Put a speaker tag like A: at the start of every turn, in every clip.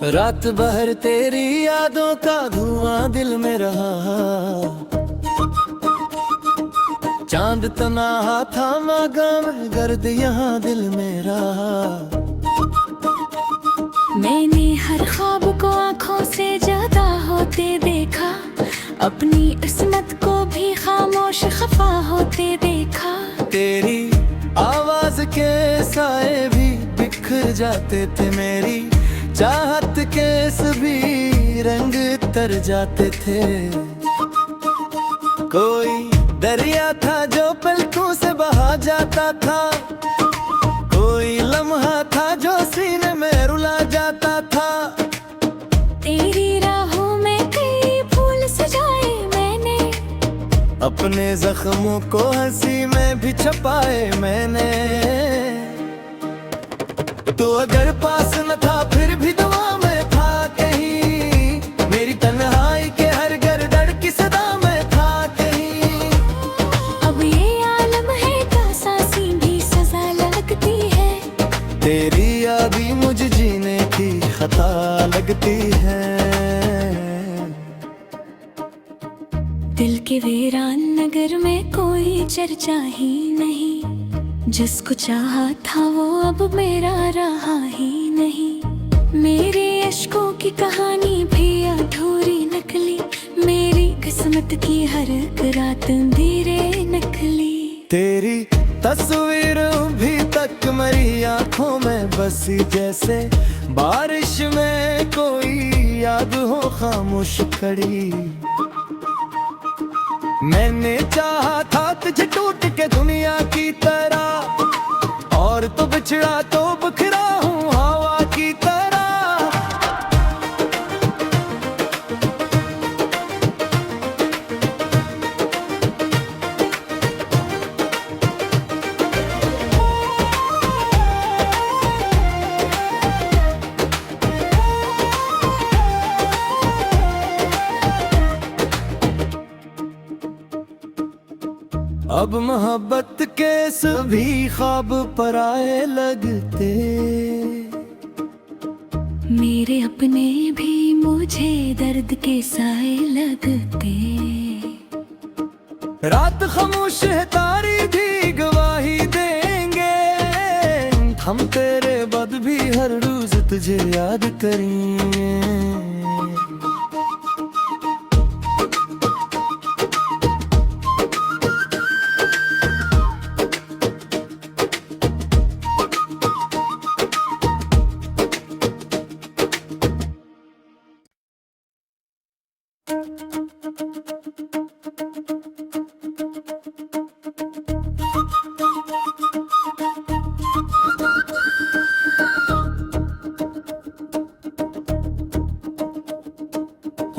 A: रात भर तेरी यादों का धुआं दिल में रहा, चांद तन्हा था मगर गर्द यहाँ दिल में रहा।
B: मैंने हर ख्वाब को आँखों से ज्यादा होते देखा, अपनी किस्मत को भी खामोश खफा होते देखा।
A: तेरी आवाज के साए भी बिखर जाते थे, मेरी चाहत के सभी रंग तर जाते थे। कोई दरिया था जो पलकों से बहा जाता था, कोई लम्हा था जो सीने में रुला जाता था।
B: तेरी राहों में कई फूल सजाए मैंने,
A: अपने जख्मों को हंसी में भी छुपाए मैंने। तो अगर पास न था फिर भी दुआ में था कहीं, मेरी तन्हाई के हर गर्दड़ की सदा में था कहीं।
B: अब ये आलम है का सांसी भी सजा लगती है,
A: तेरी यादी मुझे जीने की खता लगती है।
B: दिल के वीरान नगर में कोई चर्चा ही नहीं, जिसको चाहा था वो अब मेरा रहा ही नहीं। मेरे अश्कों की कहानी भी अधूरी निकली, मेरी किस्मत की हर रात अंधेरे निकली।
A: तेरी तस्वीर भी तक मेरी आंखों में बसी, जैसे बारिश में कोई याद हो खामोश खड़ी। मैंने चाहा था तुझे टूट के दुनिया की तरह, और तो बिछड़ा तो बिखरा हूँ हवा की तरह। अब मोहब्बत के सभी ख्वाब पराए लगते,
B: मेरे अपने भी मुझे दर्द के साए लगते।
A: रात खामोश है तारी भी गवाही देंगे, हम तेरे बाद भी हर रोज तुझे याद करेंगे।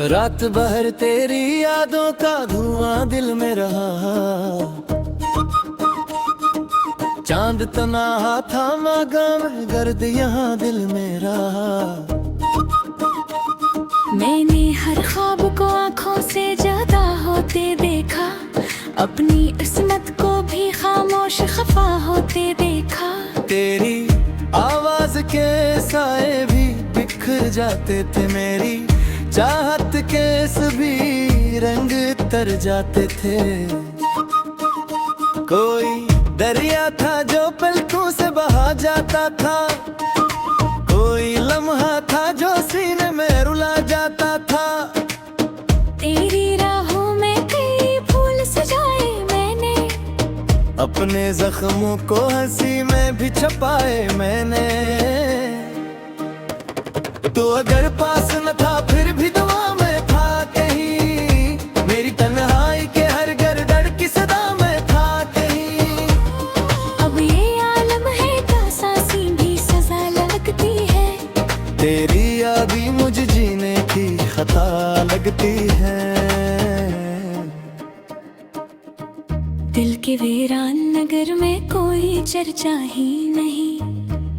A: रात भर तेरी यादों का धुआं दिल में रहा, चांद तन्हा था मगर गर्द यहाँ दिल में रहा।
B: मैंने हर ख्वाब को आँखों से ज्यादा होते देखा, अपनी किस्मत को भी खामोश खफा होते देखा।
A: तेरी आवाज के साए भी बिखर जाते थे, मेरी चाहत के सभी रंग तर जाते थे। कोई दरिया था जो पलकों से बहा जाता था, कोई लम्हा था जो सीने में रुला जाता था।
B: तेरी राहों में कई फूल सजाए मैंने,
A: अपने जख्मों को हंसी में भी छुपाए मैंने। तो अगर पास न था फिर भी दुआ में था कहीं, मेरी तन्हाई के हर गर्दड़ की सदा में था कहीं।
B: अब ये आलम है का सांसी भी सजा लगती है,
A: तेरी यादी मुझे जीने की खता लगती है।
B: दिल के वीरान नगर में कोई चर्चा ही नहीं,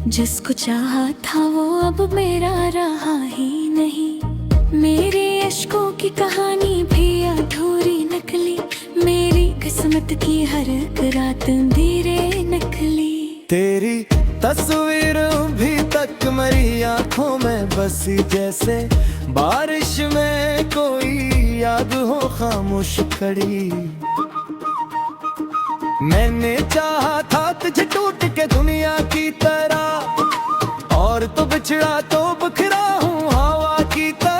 B: जिसको चाहा था वो अब मेरा रहा ही नहीं। नहीं। मेरे अश्कों की कहानी भी अधूरी नकली, मेरी किस्मत की हर एक रात अंधेरे नकली।
A: तेरी तस्वीर भी तक मरी आंखों में बसी, जैसे बारिश में कोई याद हो खामोश खड़ी। मैंने चाहा था तुझे टूट के दुनिया की तरह, और तो बिछड़ा तो बिखरा हूँ हवा की तरह।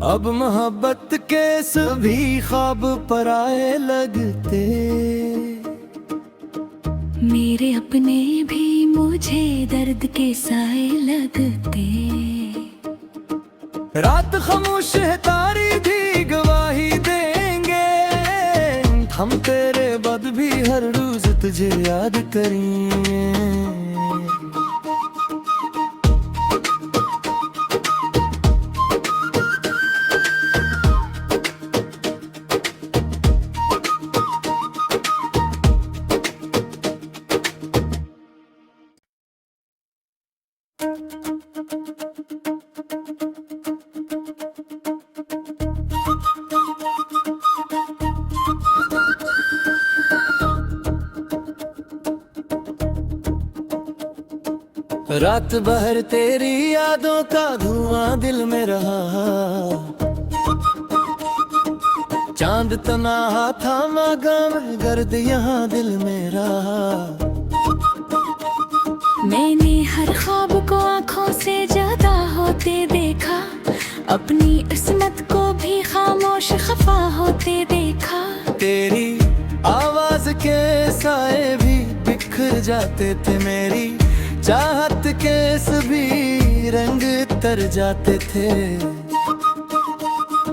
A: अब मोहब्बत के सभी ख्वाब पराए लगते,
B: मेरे अपने भी मुझे दर्द के साए लगते।
A: रात खामोश है तारी भी गवाही देंगे, हम तेरे बाद भी हर रोज तुझे याद करेंगे। रात भर तेरी यादों का धुआं दिल में रहा, चांद तना था मगर गर्द यहाँ दिल में रहा।
B: मैंने हर ख्वाब को आँखों से ज्यादा होते देखा, अपनी किस्मत को भी खामोश खफा होते देखा।
A: तेरी आवाज के साए भी बिखर जाते थे, मेरी चाहत के सभी रंग तर जाते थे।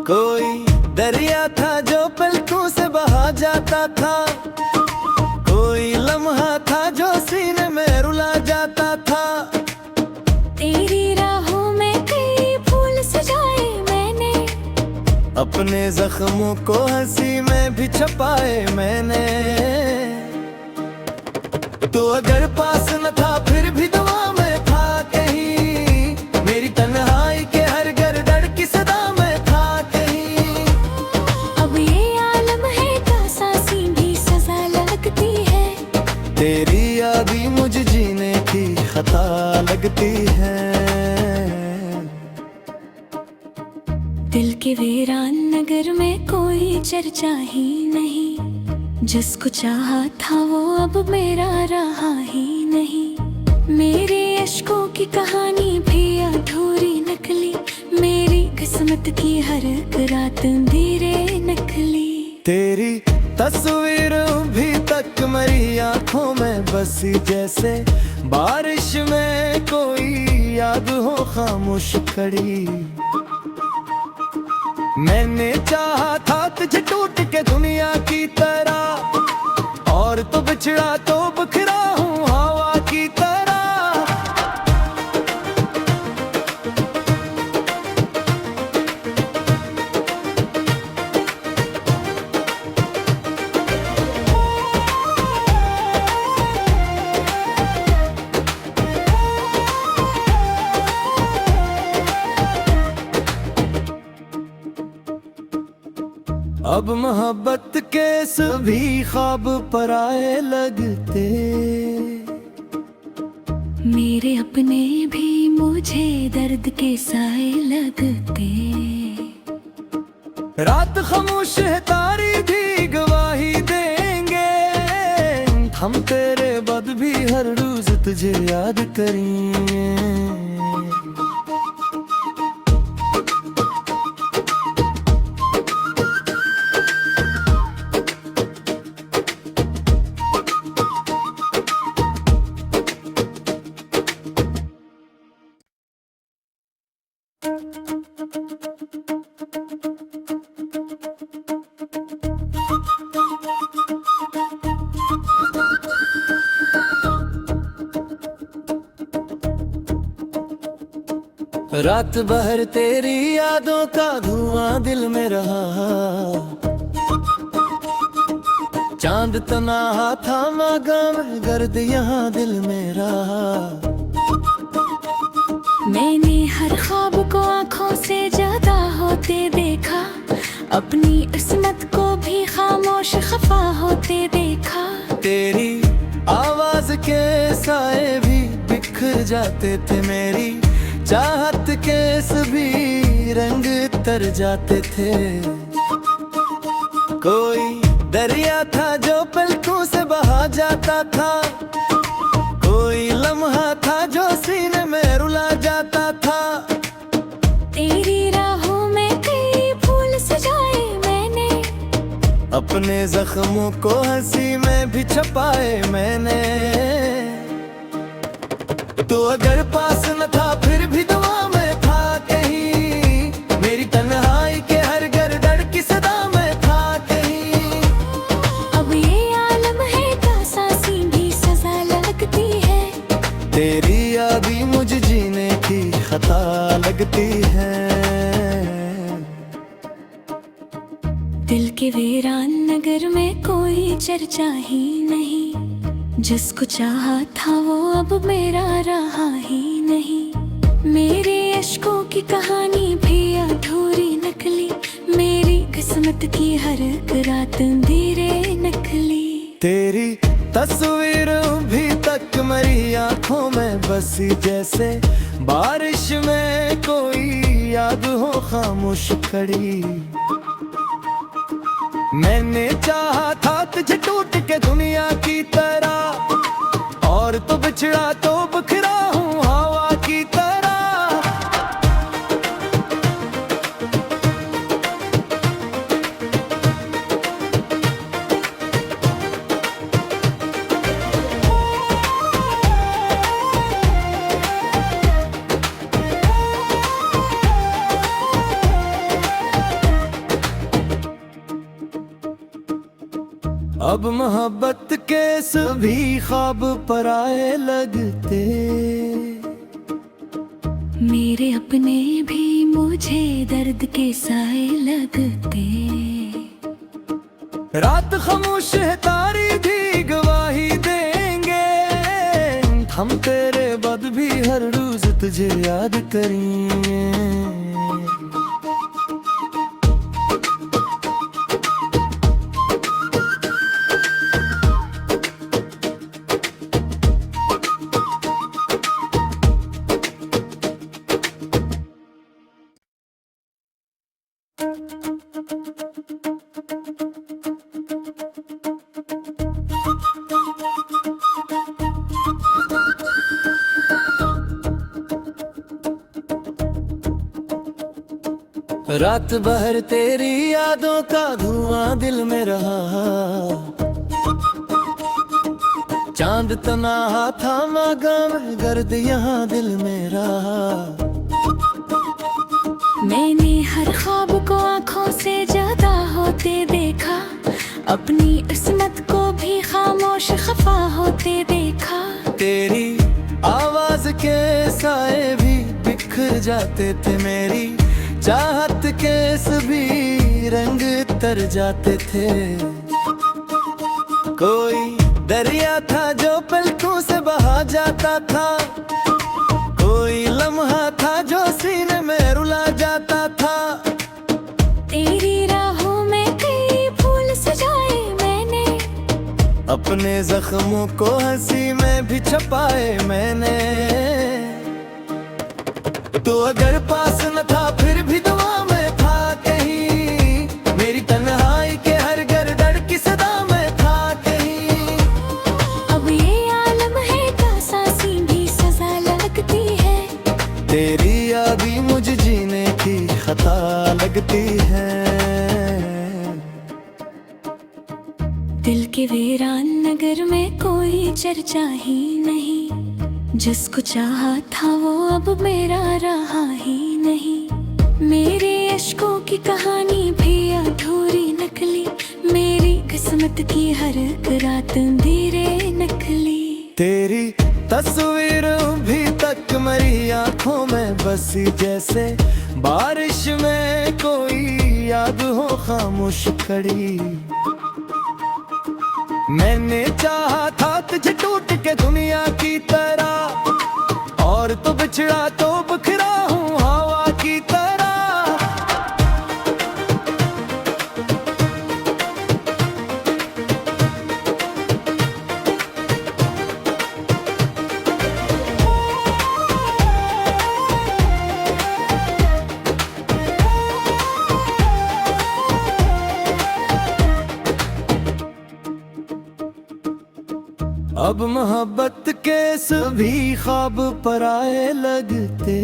A: कोई दरिया था जो पलकों से बहा जाता था, कोई लम्हा था जो सीने में रुला जाता था।
B: तेरी राहों में कई फूल सजाए मैंने,
A: अपने जख्मों को हंसी में भी छुपाए मैंने। तो अगर पास न था फिर भी दुआ में था कहीं, मेरी तन्हाई के हर गर्दन की सदा में था कहीं।
B: अब ये आलम है का सांसी भी सजा लगती है,
A: तेरी यादी मुझे जीने की खता लगती है।
B: दिल के वीरान नगर में कोई चर्चा ही नहीं, जिसको चाहा था वो अब मेरा रहा ही नहीं। मेरे अश्कों की कहानी भी अधूरी नकली, मेरी किस्मत की हर एक रात अंधेरे नकली।
A: तेरी तस्वीर भी तक मरी आंखों में बसी, जैसे बारिश में कोई याद हो खामोश खड़ी। मैंने चाहा था तुझे टूट के दुनिया की तरह, और तो बिछड़ा तो बिखरा हूँ हवा की तरह। अब मोहब्बत के सभी ख्वाब पराए लगते,
B: मेरे अपने भी मुझे दर्द के साए लगते।
A: रात खामोश है तारी भी गवाही देंगे, हम तेरे बाद भी हर रोज तुझे याद करेंगे। रात भर तेरी यादों का धुआं दिल में रहा, चांद तन्हा था मागा में गर्द यहाँ दिल में रहा।
B: मैंने हर ख्वाब को आँखों से ज्यादा होते देखा, अपनी इस्मत को भी खामोश खफा होते देखा।
A: तेरी आवाज के साए भी बिखर जाते थे, मेरी चाहत के सभी रंग तर जाते थे। कोई दरिया था जो पलकों से बहा जाता था, कोई लम्हा था जो सीने में रुला जाता था।
B: तेरी राहों में कई फूल सजाए मैंने,
A: अपने जख्मों को हंसी में भी छुपाए मैंने। तो अगर पास न था फिर भी दुआ में था कहीं, मेरी तन्हाई के हर गर्दड़ की सदा में था कहीं।
B: अब ये आलम है का सांसी भी सजा लगती है,
A: तेरी यादें मुझे जीने की खता लगती है।
B: दिल के वीरान नगर में कोई चर्चा ही नहीं, जिसको चाहा था वो अब मेरा रहा ही नहीं। मेरे अश्कों की कहानी भी अधूरी निकली, मेरी किस्मत की हर रात अंधेरे निकली।
A: तेरी तस्वीर भी तक मेरी आंखों में बसी, जैसे बारिश में कोई याद हो खामोश खड़ी। मैंने चाहा था तुझे टूट के दुनिया की तरह, और तो बिछड़ा तो बिखरा हूँ हवा की तरह। अब मोहब्बत के सभी ख्वाब पराए लगते,
B: मेरे अपने भी मुझे दर्द के साए लगते।
A: रात खामोश है तारी भी गवाही देंगे, हम तेरे बाद भी हर रोज तुझे याद करेंगे। रात भर तेरी यादों का धुआं दिल में रहा, चांद तन्हा था मागा में गर्द यहाँ दिल में रहा।
B: मैंने हर ख्वाब को आँखों से ज्यादा होते देखा, अपनी इस्मत को भी खामोश खफा होते देखा।
A: तेरी आवाज के साए भी बिखर जाते थे, मेरी चाहत के सभी रंग तर जाते थे। कोई दरिया था जो पलकों से बहा जाता था, कोई लम्हा था जो सीने में रुला जाता था।
B: तेरी राहों में कई फूल सजाए मैंने,
A: अपने जख्मों को हंसी में भी छुपाए मैंने। तो अगर पास न था फिर भी दुआ में था कहीं, मेरी तन्हाई के हर गर्दड़ की सदा में था कहीं।
B: अब ये आलम है का सांसी भी सजा लगती है,
A: तेरी यादें मुझे जीने की खता लगती है।
B: दिल के वीरान नगर में कोई चर्चा ही नहीं, जिसको चाहा था वो अब मेरा रहा ही नहीं। मेरे अश्कों की कहानी भी अधूरी निकली, मेरी किस्मत की हर रात अंधेरे निकली।
A: तेरी तस्वीर भी तक मेरी आंखों में बसी, जैसे बारिश में कोई याद हो खामोश खड़ी। मैंने चाहा था तुझे टूट के दुनिया की तरह, और तो बिछड़ा तो बिखरा हूँ हवा की तरह। अब मोहब्बत के सभी ख्वाब पराए लगते,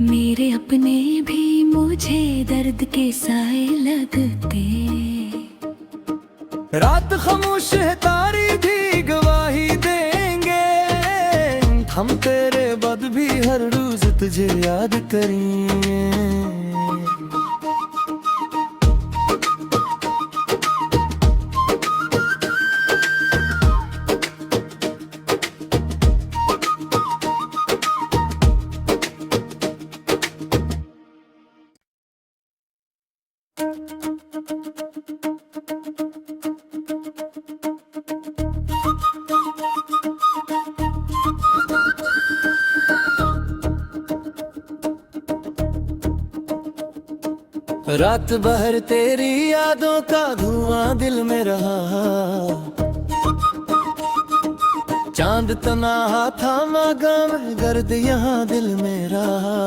B: मेरे अपने भी मुझे दर्द के साए लगते।
A: रात खामोश है तारी भी गवाही देंगे, हम तेरे बाद भी हर रोज तुझे याद करेंगे। रात भर तेरी यादों का धुआं दिल में रहा, चांद तन्हा था मगर गर्द यहाँ दिल में रहा।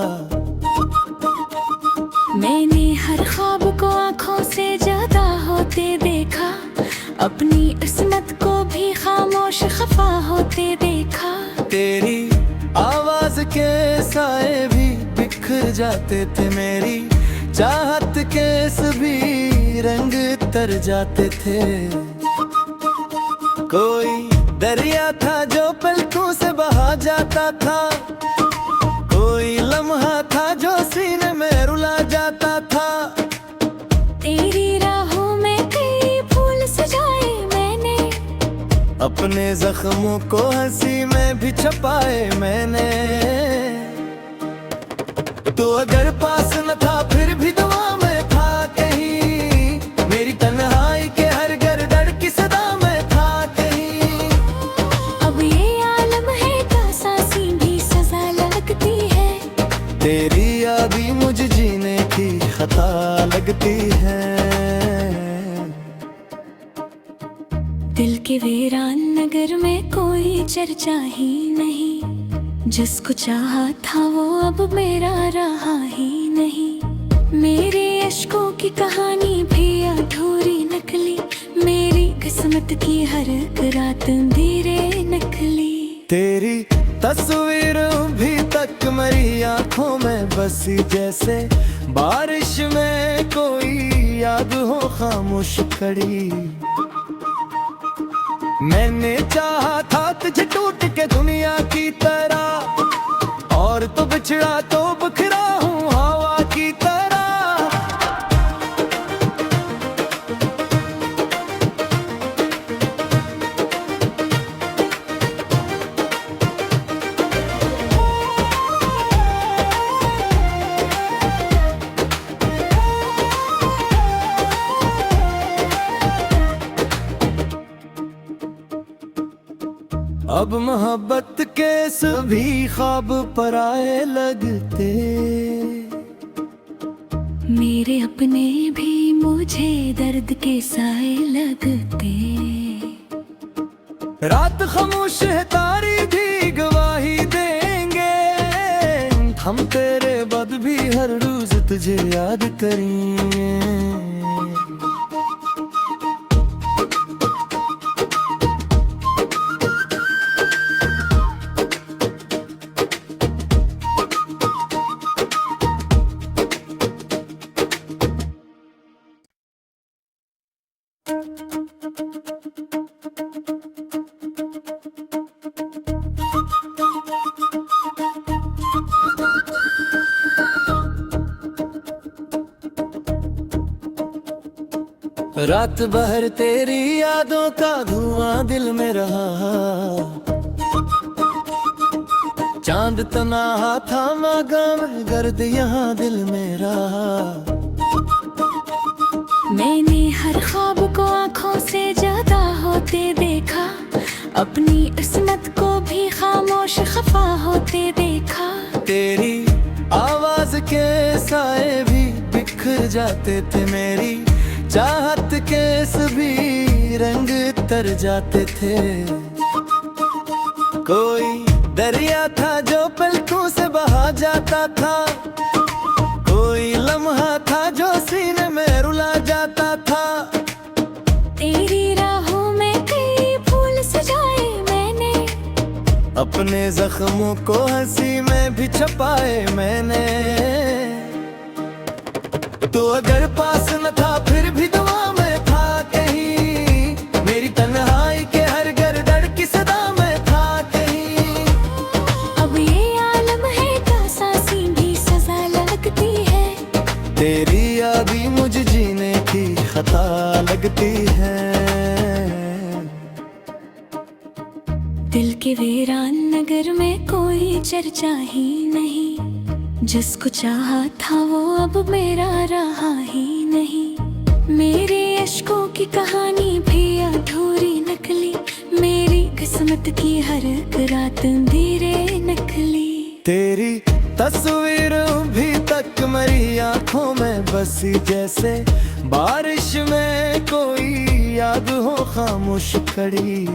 B: मैंने हर ख्वाब को आँखों से ज्यादा होते देखा, अपनी किस्मत को भी खामोश खफा होते देखा।
A: तेरी आवाज के साए भी बिखर जाते थे, मेरी चाहत के सभी रंग तर जाते थे। कोई दरिया था जो पलकों से बहा जाता था, कोई लम्हा था जो सीने में रुला जाता था।
B: तेरी राहों में कई फूल सजाए मैंने,
A: अपने जख्मों को हंसी में भी छुपाए मैंने। तो अगर पास न था फिर भी दुआ में था कहीं, मेरी तन्हाई के हर गर्दन की सदा में था कहीं।
B: अब ये आलम है का सांसी भी सजा लगती है,
A: तेरी यादी मुझे जीने की खता लगती है।
B: दिल के वीरान नगर में कोई चर्चा ही नहीं, जिसको चाहा था वो अब मेरा रहा ही नहीं। मेरे अश्कों की कहानी भी अधूरी नकली, मेरी किस्मत की हर एक रात अंधेरे नकली।
A: तेरी तस्वीर भी तक मेरी आंखों में बसी, जैसे बारिश में कोई याद हो खामोश खड़ी। मैंने चाहा था तुझे टूट के दुनिया की तरह, और तो बिछड़ा तो बिखरा हूँ हवा की तरह। अब मोहब्बत के सभी ख्वाब पराए लगते,
B: मेरे अपने भी मुझे दर्द के साए लगते।
A: रात खामोश है तारी भी गवाही देंगे, हम तेरे बाद भी हर रोज तुझे याद करेंगे। रात भर तेरी यादों का धुआं दिल में रहा, चांद तन्हा था मगर गर्द यहाँ दिल में रहा।
B: मैंने हर ख्वाब को आँखों से ज्यादा होते देखा, अपनी इस्मत को भी खामोश खफा होते देखा।
A: तेरी आवाज के साए भी बिखर जाते थे, मेरी चाहत के सभी रंग तर जाते थे। कोई दरिया था जो पलकों से बहा जाता था, कोई लम्हा था जो सीने में रुला जाता था।
B: तेरी राहों में कई फूल सजाए मैंने,
A: अपने जख्मों को हंसी में भी छुपाए मैंने। तो अगर पास न था फिर भी दुआ में था कहीं, मेरी तन्हाई के हर गर्दड़ की सदा में था कहीं।
B: अब ये आलम है का सांसी भी सजा लगती है,
A: तेरी यादी मुझे जीने की खता लगती है।
B: दिल के वीरान नगर में कोई चर्चा ही नहीं, जिसको चाहा था वो अब मेरा रहा ही नहीं। मेरे अश्कों की कहानी भी अधूरी निकली, मेरी किस्मत की हर एक रात अंधेरे निकली।
A: तेरी तस्वीर भी तक मेरी आंखों में बसी, जैसे बारिश में कोई याद हो खामोश खड़ी।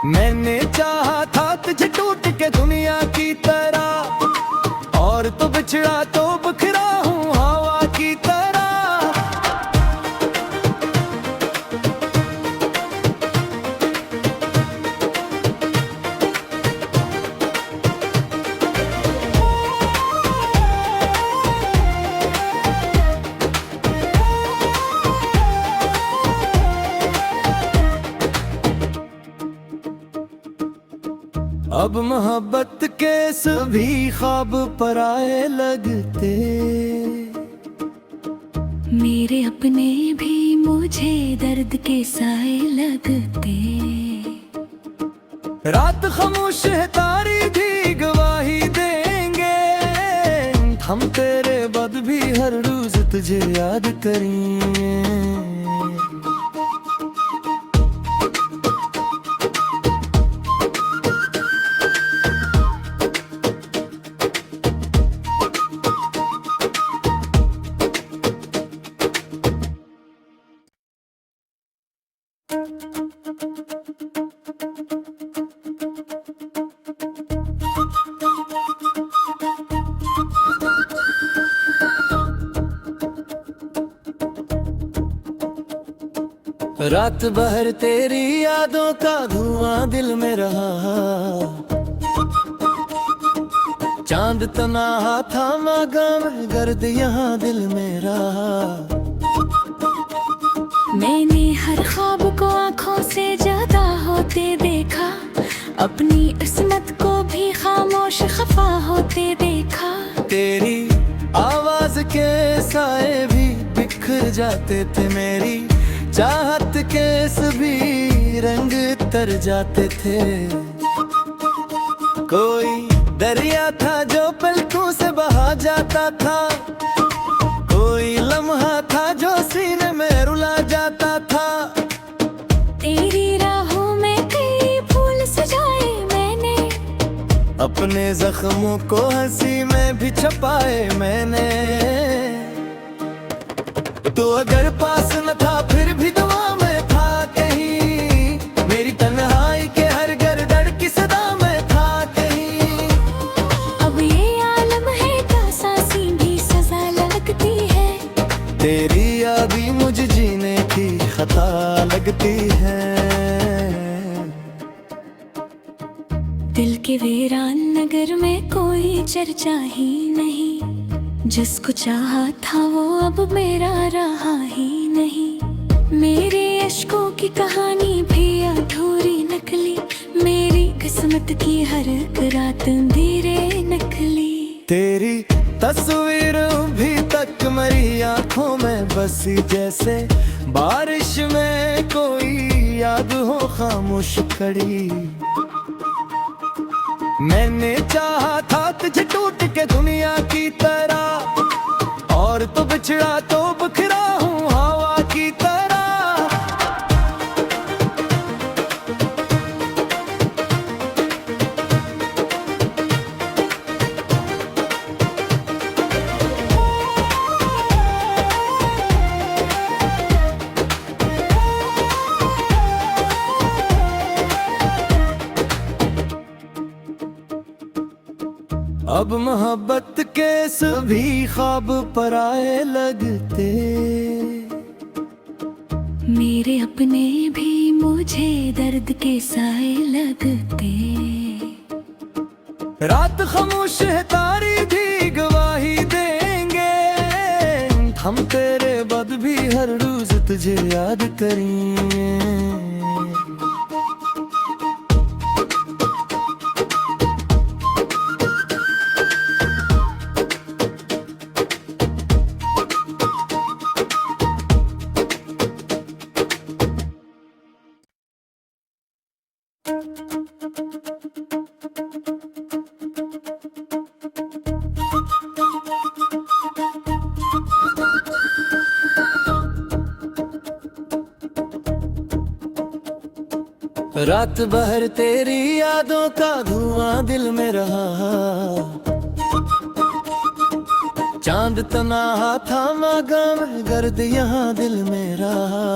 A: मैंने चाहा था तुझे टूट के दुनिया की तरह, और तो बिछड़ा तो बिखरा हूँ हवा की तरह। अब मोहब्बत के सभी ख्वाब पराए लगते,
B: मेरे अपने भी मुझे दर्द के साए लगते।
A: रात खामोश है तारी भी गवाही देंगे, हम तेरे बाद भी हर रोज तुझे याद करेंगे। रात भर तेरी यादों का धुआं दिल में रहा, चांद तन्हा था मगर गर्द यहाँ दिल में रहा।
B: मैंने हर ख्वाब को आँखों से ज्यादा होते देखा, अपनी इस्मत को भी खामोश खफा होते देखा।
A: तेरी आवाज के साए भी बिखर जाते थे, मेरी चाहत के सभी रंग तर जाते थे। कोई दरिया था जो पलकों से बहा जाता था, कोई लम्हा था जो सीने में रुला जाता था।
B: तेरी राहों में कई फूल सजाए मैंने,
A: अपने जख्मों को हंसी में भी छुपाए मैंने। तो अगर पास न था फिर भी दुआ में था कहीं, मेरी तन्हाई के हर गर्दड़ की सदा में था कहीं।
B: अब ये आलम है का सांसी भी सजा लगती है,
A: तेरी यादी मुझे जीने की खता लगती है।
B: दिल के वीरान नगर में कोई चर्चा ही नहीं, जिसको चाहा था वो अब मेरा रहा ही नहीं। मेरे अश्कों की कहानी भी अधूरी निकली, मेरी किस्मत की हर एक रात अंधेरे निकली।
A: तेरी तस्वीर भी तक मरी आंखों में बसी, जैसे बारिश में कोई याद हो खामोश खड़ी। मैंने चाहा था तुझे टूट के दुनिया की तरह, और तो बिछड़ा तो बिखरा हूँ हवा की तरह। अब मोहब्बत के सभी ख्वाब पराए लगते,
B: मेरे अपने भी मुझे दर्द के साए लगते।
A: रात खामोश है तारी भी गवाही देंगे, हम तेरे बाद भी हर रोज तुझे याद करेंगे। रात भर तेरी यादों का धुआं दिल में रहा, चांद तन्हा था मांगा मैं गर्द यहाँ दिल में रहा।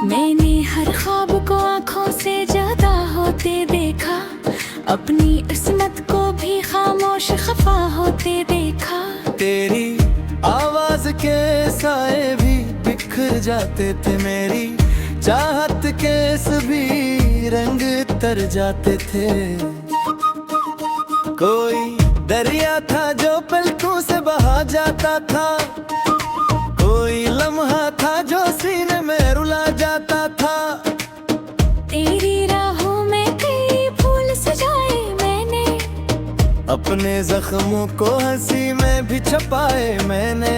B: मैंने हर ख्वाब को आँखों से ज्यादा होते देखा, अपनी किस्मत को भी खामोश खफा होते देखा।
A: तेरी आवाज के साए भी बिखर जाते थे, मेरी चाहत के सभी रंग तर जाते थे। कोई दरिया था जो पलकों से बहा जाता था, कोई लम्हा था जो सीने में रुला जाता था।
B: तेरी राहों में कई फूल सजाए मैंने,
A: अपने जख्मों को हंसी में भी छुपाए मैंने।